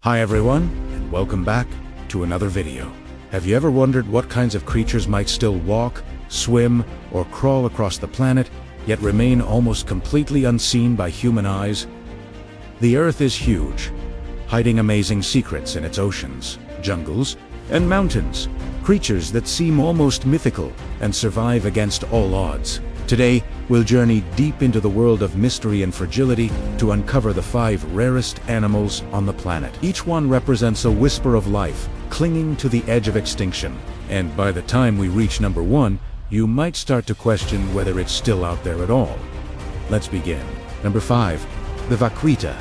Hi everyone, and welcome back to another video. Have you ever wondered what kinds of creatures might still walk, swim, or crawl across the planet, yet remain almost completely unseen by human eyes? The Earth is huge, hiding amazing secrets in its oceans, jungles, and mountains, creatures that seem almost mythical and survive against all odds. Today, we'll journey deep into the world of mystery and fragility to uncover the 5 rarest animals on the planet. Each one represents a whisper of life, clinging to the edge of extinction. And by the time we reach number 1, you might start to question whether it's still out there at all. Let's begin. Number 5, the Vaquita.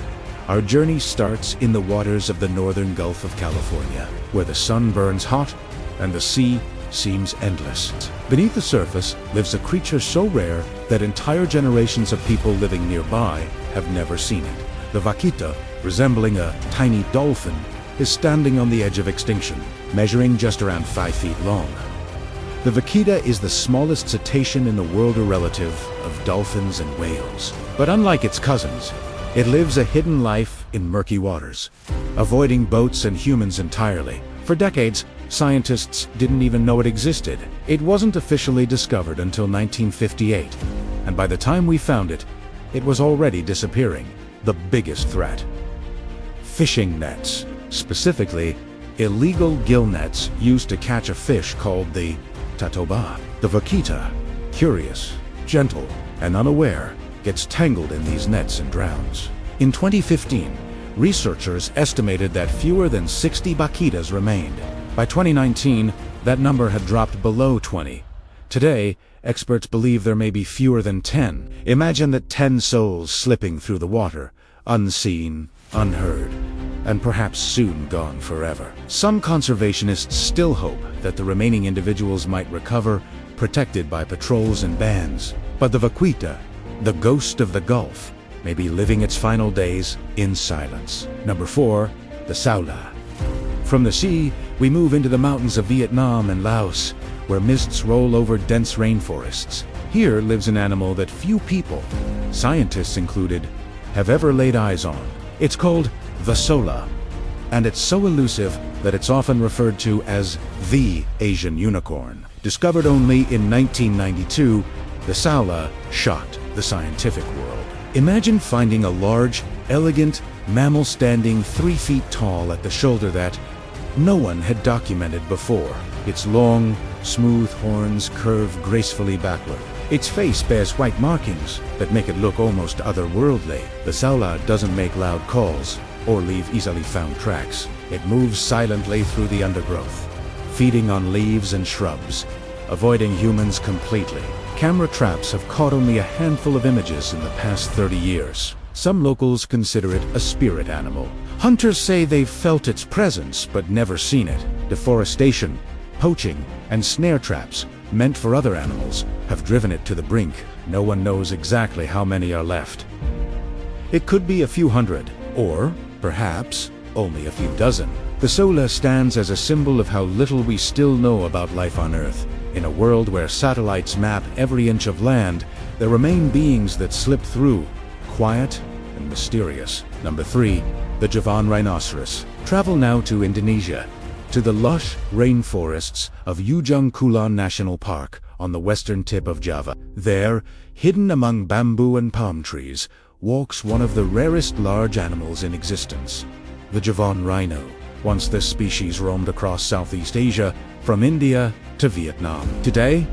Our journey starts in the waters of the northern Gulf of California, where the sun burns hot and the sea seems endless. Beneath the surface lives a creature so rare that entire generations of people living nearby have never seen it. The Vaquita, resembling a tiny dolphin, is standing on the edge of extinction, measuring just around 5 feet long. The Vaquita is the smallest cetacean in the world, a relative of dolphins and whales. But unlike its cousins, it lives a hidden life in murky waters, avoiding boats and humans entirely. For decades, scientists didn't even know it existed. It wasn't officially discovered until 1958, and by the time we found it, it was already disappearing. The biggest threat: fishing nets, specifically illegal gill nets used to catch a fish called the tatoba. The Vaquita, curious, gentle, and unaware, gets tangled in these nets and drowns. In 2015, researchers estimated that fewer than 60 Vaquitas remained. By 2019, that number had dropped below 20. Today, experts believe there may be fewer than 10. Imagine that 10 souls slipping through the water, unseen, unheard, and perhaps soon gone forever. Some conservationists still hope that the remaining individuals might recover, protected by patrols and bans. But the Vaquita, the ghost of the Gulf, may be living its final days in silence. Number 4, the Saola. From the sea, we move into the mountains of Vietnam and Laos, where mists roll over dense rainforests. Here lives an animal that few people, scientists included, have ever laid eyes on. It's called the Saola, and it's so elusive that it's often referred to as the Asian unicorn. Discovered only in 1992, the Saola shocked the scientific world. Imagine finding a large, elegant mammal standing 3 feet tall at the shoulder that no one had documented before. Its long, smooth horns curve gracefully backward. Its face bears white markings that make it look almost otherworldly. The Saola doesn't make loud calls or leave easily found tracks. It moves silently through the undergrowth, feeding on leaves and shrubs, avoiding humans completely. Camera traps have caught only a handful of images in the past 30 years. Some locals consider it a spirit animal. Hunters say they've felt its presence but never seen it. Deforestation, poaching, and snare traps meant for other animals have driven it to the brink. No one knows exactly how many are left. It could be a few hundred, or perhaps only a few dozen. The Saola stands as a symbol of how little we still know about life on Earth. In a world where satellites map every inch of land, there remain beings that slip through, quiet and mysterious. Number 3, the Javan Rhinoceros. Travel now to Indonesia, to the lush rainforests of Ujung Kulon National Park on the western tip of Java. There, hidden among bamboo and palm trees, walks one of the rarest large animals in existence, the Javan rhino. Once this species roamed across Southeast Asia, from India to Vietnam. Today,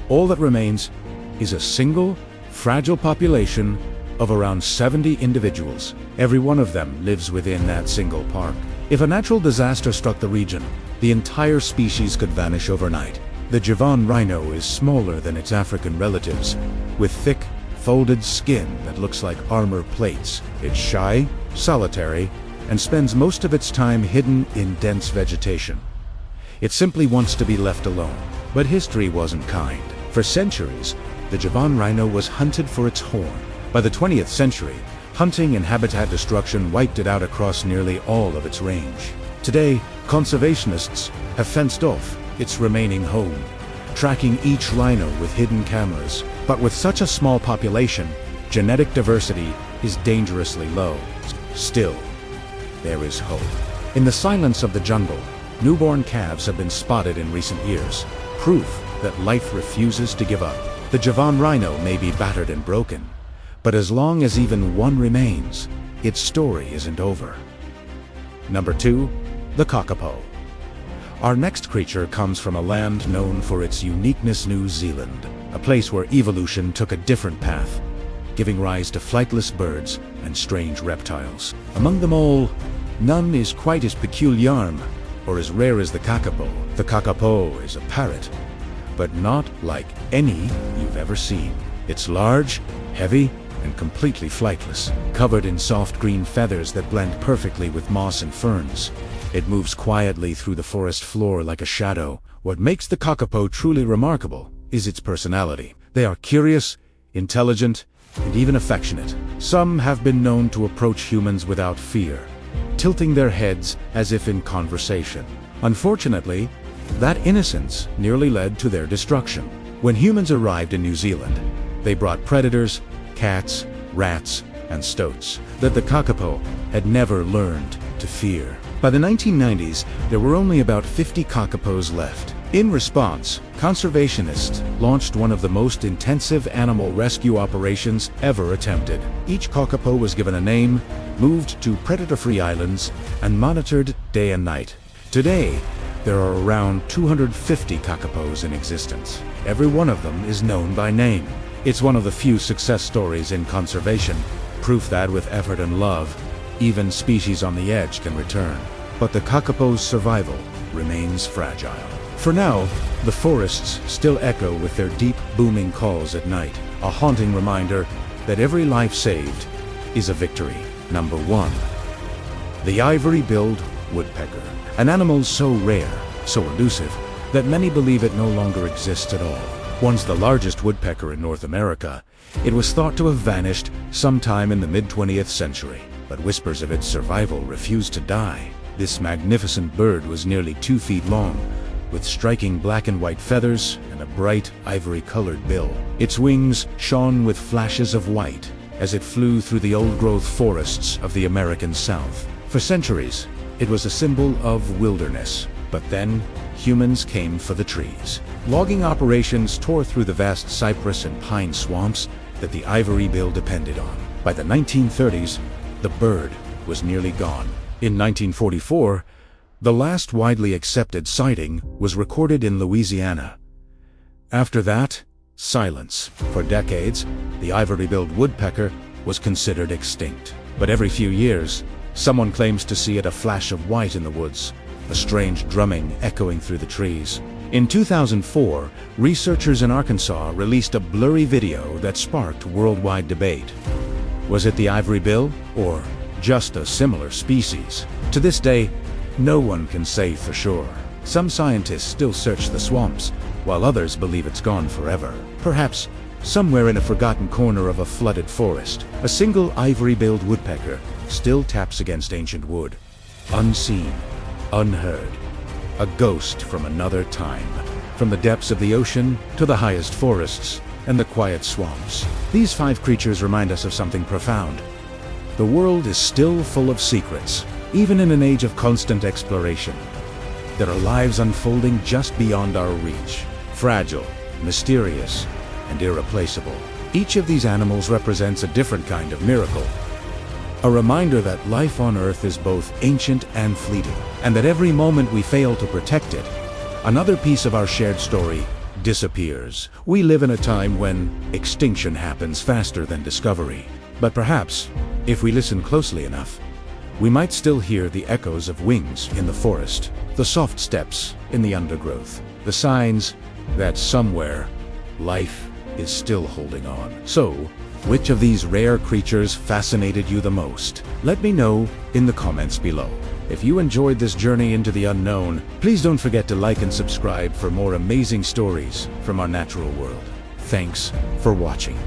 all that remains is a single, fragile population of around 70 individuals. Every one of them lives within that single park. If a natural disaster struck the region, the entire species could vanish overnight. The Javan rhino is smaller than its African relatives, with thick, folded skin that looks like armor plates. It's shy, solitary, and spends most of its time hidden in dense vegetation. It simply wants to be left alone. But history wasn't kind. For centuries, the Javan rhino was hunted for its horn. By the 20th century, hunting and habitat destruction wiped it out across nearly all of its range. Today, conservationists have fenced off its remaining home, tracking each rhino with hidden cameras. But with such a small population, genetic diversity is dangerously low. Still, there is hope. In the silence of the jungle, newborn calves have been spotted in recent years, proof that life refuses to give up. The Javan rhino may be battered and broken, but as long as even one remains, its story isn't over. Number 2. The Kakapo. Our next creature comes from a land known for its uniqueness, New Zealand, a place where evolution took a different path, giving rise to flightless birds and strange reptiles. Among them all, none is quite as peculiar or as rare as the Kakapo. The Kakapo is a parrot, but not like any you've ever seen. It's large, heavy, and completely flightless, covered in soft green feathers that blend perfectly with moss and ferns. It moves quietly through the forest floor like a shadow. What makes the Kakapo truly remarkable is its personality. They are curious, intelligent, and even affectionate. Some have been known to approach humans without fear, tilting their heads as if in conversation. Unfortunately, that innocence nearly led to their destruction. When humans arrived in New Zealand, they brought predators, cats, rats, and stoats that the Kakapo had never learned to fear. By the 1990s, there were only about 50 Kakapos left. In response, conservationists launched one of the most intensive animal rescue operations ever attempted. Each Kakapo was given a name, moved to predator-free islands, and monitored day and night. Today, there are around 250 Kakapos in existence. Every one of them is known by name. It's one of the few success stories in conservation, proof that with effort and love, even species on the edge can return. But the Kakapo's survival remains fragile. For now, the forests still echo with their deep, booming calls at night, a haunting reminder that every life saved is a victory. Number 1. The Ivory-Billed Woodpecker. An animal so rare, so elusive, that many believe it no longer exists at all. Once the largest woodpecker in North America, it was thought to have vanished sometime in the mid-20th century. But whispers of its survival refused to die. This magnificent bird was nearly 2 feet long, with striking black and white feathers and a bright ivory-colored bill. Its wings shone with flashes of white as it flew through the old-growth forests of the American South. For centuries, it was a symbol of wilderness. But then, humans came for the trees. Logging operations tore through the vast cypress and pine swamps that the ivory bill depended on. By the 1930s, the bird was nearly gone. In 1944, the last widely accepted sighting was recorded in Louisiana. After that, silence. For decades, the ivory-billed woodpecker was considered extinct. But every few years, someone claims to see it a flash of white in the woods, a strange drumming echoing through the trees. In 2004, researchers in Arkansas released a blurry video that sparked worldwide debate. Was it the ivory bill, or just a similar species? To this day, no one can say for sure. Some scientists still search the swamps, while others believe it's gone forever. Perhaps somewhere in a forgotten corner of a flooded forest, a single ivory-billed woodpecker still taps against ancient wood. Unseen, unheard, a ghost from another time. From the depths of the ocean to the highest forests and the quiet swamps, these 5 creatures remind us of something profound. The world is still full of secrets, even in an age of constant exploration. There are lives unfolding just beyond our reach, fragile, mysterious, and irreplaceable. Each of these animals represents a different kind of miracle. A reminder that life on Earth is both ancient and fleeting, and that every moment we fail to protect it, another piece of our shared story disappears. We live in a time when extinction happens faster than discovery. But perhaps, if we listen closely enough, we might still hear the echoes of wings in the forest, the soft steps in the undergrowth, the signs that somewhere life is still holding on. So, which of these rare creatures fascinated you the most? Let me know in the comments below. If you enjoyed this journey into the unknown, please don't forget to like and subscribe for more amazing stories from our natural world. Thanks for watching.